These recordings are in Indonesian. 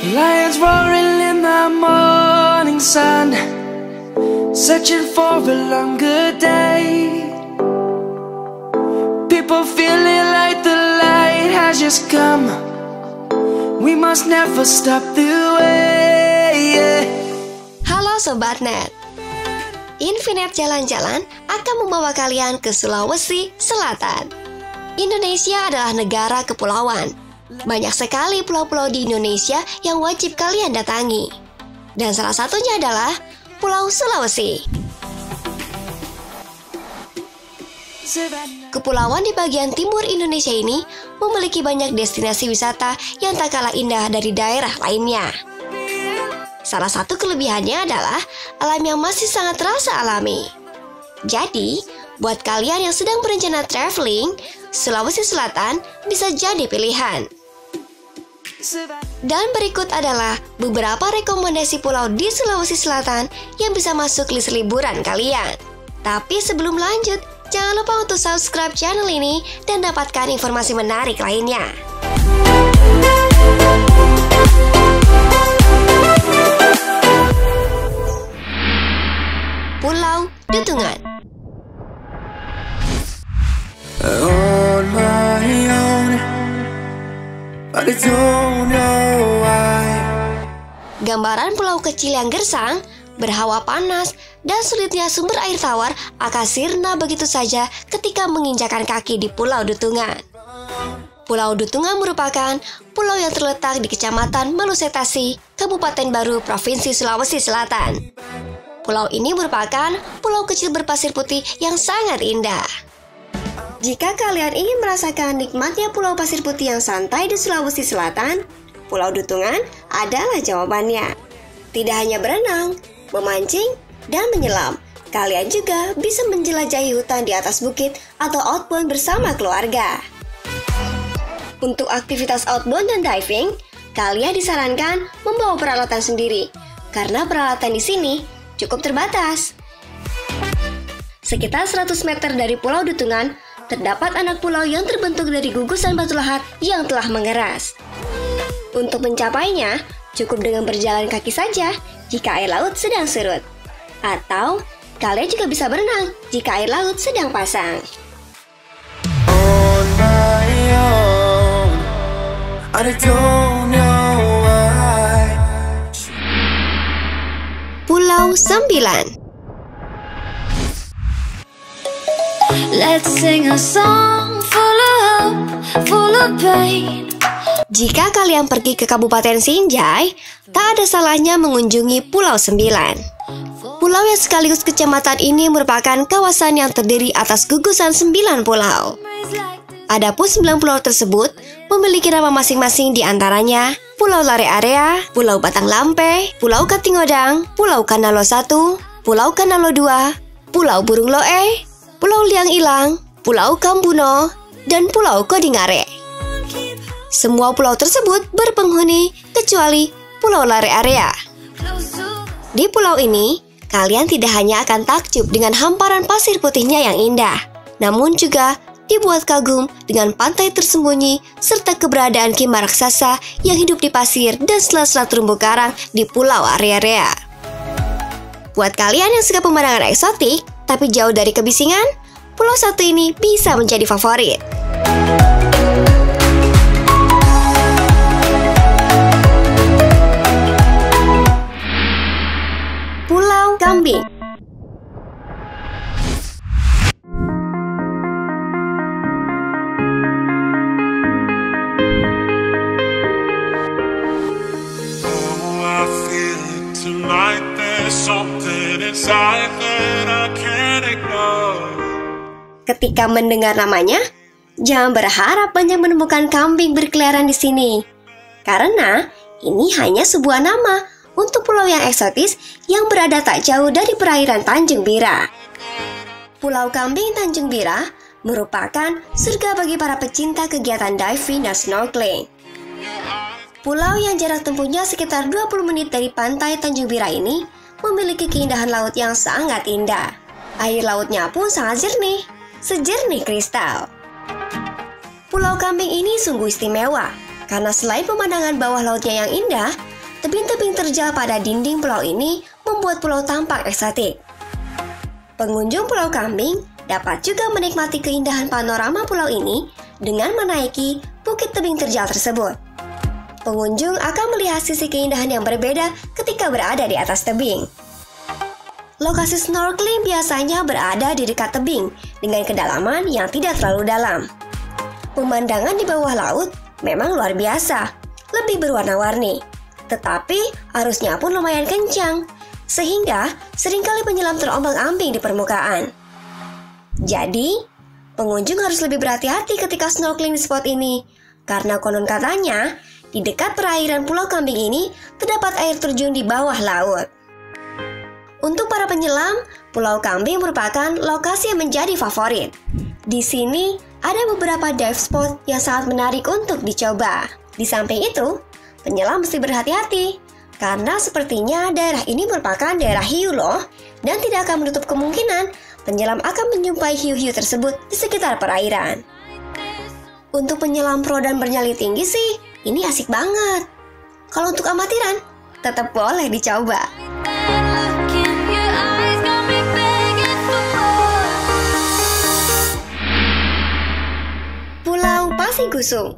Lions roaring in the morning sun, searching for a longer day. People feeling like the light has just come. We must never stop the way. Halo Sobat Net, Infinite Jalan-Jalan akan membawa kalian ke Sulawesi Selatan. Indonesia adalah negara kepulauan. Banyak sekali pulau-pulau di Indonesia yang wajib kalian datangi. Dan salah satunya adalah Pulau Sulawesi. Kepulauan di bagian timur Indonesia ini memiliki banyak destinasi wisata yang tak kalah indah dari daerah lainnya. Salah satu kelebihannya adalah alam yang masih sangat terasa alami. Jadi, buat kalian yang sedang berencana traveling, Sulawesi Selatan bisa jadi pilihan. Dan berikut adalah beberapa rekomendasi pulau di Sulawesi Selatan yang bisa masuk list liburan kalian. Tapi sebelum lanjut, jangan lupa untuk subscribe channel ini dan dapatkan informasi menarik lainnya. Pulau Dutungan. On my own, but I don't know why. Gambaran pulau kecil yang gersang, berhawa panas, dan sulitnya sumber air tawar akan sirna begitu saja ketika menginjakan kaki di Pulau Dutungan. Pulau Dutungan merupakan pulau yang terletak di Kecamatan Malusetasi, Kabupaten Baru, Provinsi Sulawesi Selatan. Pulau ini merupakan pulau kecil berpasir putih yang sangat indah. Jika kalian ingin merasakan nikmatnya pulau pasir putih yang santai di Sulawesi Selatan, Pulau Dutungan adalah jawabannya. Tidak hanya berenang, memancing, dan menyelam, kalian juga bisa menjelajahi hutan di atas bukit atau outbound bersama keluarga. Untuk aktivitas outbound dan diving, kalian disarankan membawa peralatan sendiri, karena peralatan di sini cukup terbatas. Sekitar 100 meter dari Pulau Dutungan, terdapat anak pulau yang terbentuk dari gugusan batu lahat yang telah mengeras. Untuk mencapainya, cukup dengan berjalan kaki saja jika air laut sedang surut. Atau, kalian juga bisa berenang jika air laut sedang pasang. On my own, I don't know why. Pulau Sembilan. Let's sing a song full of hope, full of pain. Jika kalian pergi ke Kabupaten Sinjai, tak ada salahnya mengunjungi Pulau Sembilan. Pulau yang sekaligus kecamatan ini merupakan kawasan yang terdiri atas gugusan 9 pulau. Adapun 9 pulau tersebut memiliki nama masing-masing, di antaranya Pulau Lare Area, Pulau Batang Lampe, Pulau Katingodang, Pulau Kanalo 1, Pulau Kanalo 2, Pulau Burung Loe, Pulau Liang Ilang, Pulau Kambuno, dan Pulau Kodingare. Semua pulau tersebut berpenghuni kecuali Pulau Lare Area. Di pulau ini, kalian tidak hanya akan takjub dengan hamparan pasir putihnya yang indah, namun juga dibuat kagum dengan pantai tersembunyi serta keberadaan kimar raksasa yang hidup di pasir dan sela-sela terumbu karang di Pulau Area. Buat kalian yang suka pemandangan eksotik tapi jauh dari kebisingan, pulau satu ini bisa menjadi favorit. Pulau Kambing. Ketika mendengar namanya, jangan berharap banyak menemukan kambing berkeliaran di sini. Karena ini hanya sebuah nama untuk pulau yang eksotis yang berada tak jauh dari perairan Tanjung Bira. Pulau Kambing Tanjung Bira merupakan surga bagi para pecinta kegiatan diving dan snorkeling. Pulau yang jarak tempuhnya sekitar 20 menit dari pantai Tanjung Bira ini memiliki keindahan laut yang sangat indah. Air lautnya pun sangat jernih, sejernih kristal. Pulau Kambing ini sungguh istimewa karena selain pemandangan bawah lautnya yang indah, Tebing-tebing terjal pada dinding pulau ini membuat pulau tampak estetik. Pengunjung Pulau Kambing dapat juga menikmati keindahan panorama pulau ini dengan menaiki bukit tebing terjal tersebut. Pengunjung akan melihat sisi keindahan yang berbeda ketika berada di atas tebing. Lokasi snorkeling biasanya berada di dekat tebing dengan kedalaman yang tidak terlalu dalam. Pemandangan di bawah laut memang luar biasa, lebih berwarna-warni. Tetapi arusnya pun lumayan kencang, sehingga seringkali penyelam terombang-ambing di permukaan. Jadi, pengunjung harus lebih berhati-hati ketika snorkeling di spot ini, karena konon katanya, di dekat perairan Pulau Kambing ini terdapat air terjun di bawah laut. Untuk para penyelam, Pulau Kambing merupakan lokasi yang menjadi favorit. Di sini, ada beberapa dive spot yang sangat menarik untuk dicoba. Di samping itu, penyelam mesti berhati-hati, karena sepertinya daerah ini merupakan daerah hiu loh, dan tidak akan menutup kemungkinan penyelam akan menjumpai hiu-hiu tersebut di sekitar perairan. Untuk penyelam pro dan bernyali tinggi sih, ini asik banget. Kalau untuk amatiran, tetap boleh dicoba. Pulau Pasir Gusung.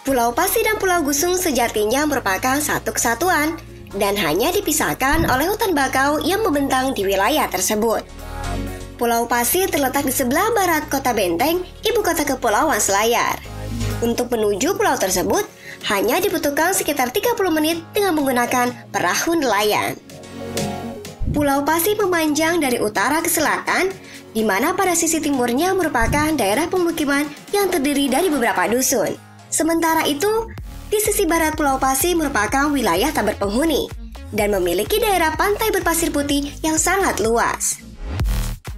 Pulau Pasir dan Pulau Gusung sejatinya merupakan satu kesatuan dan hanya dipisahkan oleh hutan bakau yang membentang di wilayah tersebut. Pulau Pasir terletak di sebelah barat kota Benteng, ibu kota Kepulauan Selayar. Untuk menuju pulau tersebut, hanya dibutuhkan sekitar 30 menit dengan menggunakan perahu nelayan. Pulau Pasir memanjang dari utara ke selatan, di mana pada sisi timurnya merupakan daerah pemukiman yang terdiri dari beberapa dusun. Sementara itu, di sisi barat Pulau Pasir merupakan wilayah tak berpenghuni dan memiliki daerah pantai berpasir putih yang sangat luas.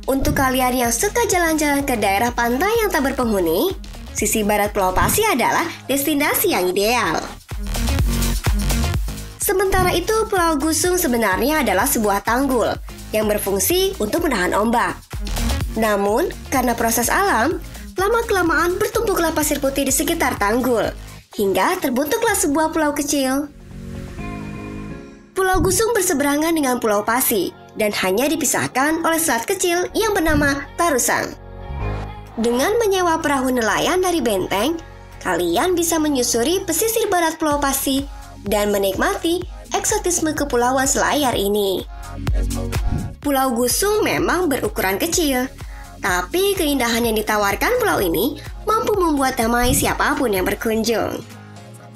Untuk kalian yang suka jalan-jalan ke daerah pantai yang tak berpenghuni, sisi barat Pulau Pasir adalah destinasi yang ideal. Sementara itu, Pulau Gusung sebenarnya adalah sebuah tanggul yang berfungsi untuk menahan ombak. Namun, karena proses alam, lama-kelamaan bertumpuklah pasir putih di sekitar tanggul, hingga terbentuklah sebuah pulau kecil. Pulau Gusung berseberangan dengan Pulau Pasir dan hanya dipisahkan oleh selat kecil yang bernama Tarusang. Dengan menyewa perahu nelayan dari Benteng, kalian bisa menyusuri pesisir barat Pulau Pasir dan menikmati eksotisme Kepulauan Selayar ini. Pulau Gusung memang berukuran kecil, tapi keindahan yang ditawarkan pulau ini mampu membuat damai siapapun yang berkunjung.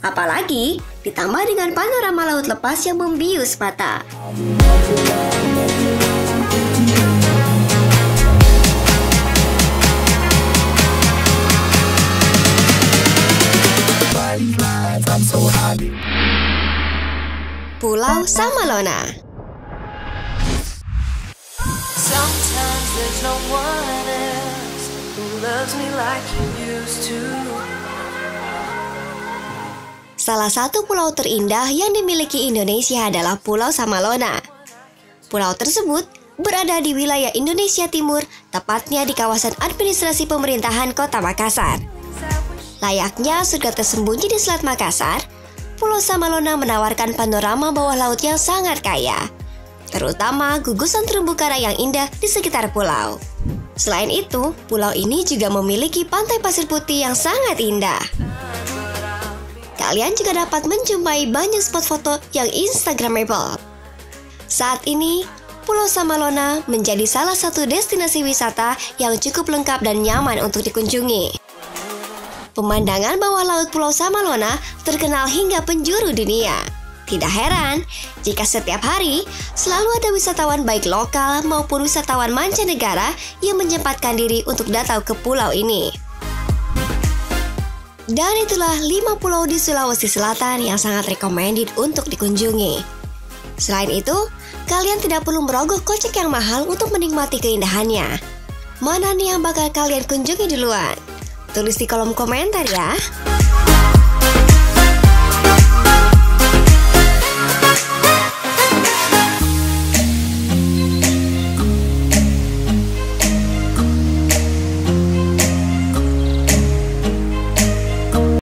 Apalagi ditambah dengan panorama laut lepas yang membius mata. Pulau Samalona. Sometimes there's no one else who loves me like you used to. Salah satu pulau terindah yang dimiliki Indonesia adalah Pulau Samalona. Pulau tersebut berada di wilayah Indonesia Timur, tepatnya di kawasan administrasi pemerintahan Kota Makassar. Layaknya surga tersembunyi di Selat Makassar, Pulau Samalona menawarkan panorama bawah laut yang sangat kaya, terutama gugusan terumbu karang yang indah di sekitar pulau. Selain itu, pulau ini juga memiliki pantai pasir putih yang sangat indah. Kalian juga dapat menjumpai banyak spot foto yang instagramable. Saat ini, Pulau Samalona menjadi salah satu destinasi wisata yang cukup lengkap dan nyaman untuk dikunjungi. Pemandangan bawah laut Pulau Samalona terkenal hingga penjuru dunia. Tidak heran jika setiap hari selalu ada wisatawan baik lokal maupun wisatawan mancanegara yang menyempatkan diri untuk datang ke pulau ini. Dan itulah 5 pulau di Sulawesi Selatan yang sangat recommended untuk dikunjungi. Selain itu, kalian tidak perlu merogoh kocek yang mahal untuk menikmati keindahannya. Mana nih yang bakal kalian kunjungi duluan? Tulis di kolom komentar ya.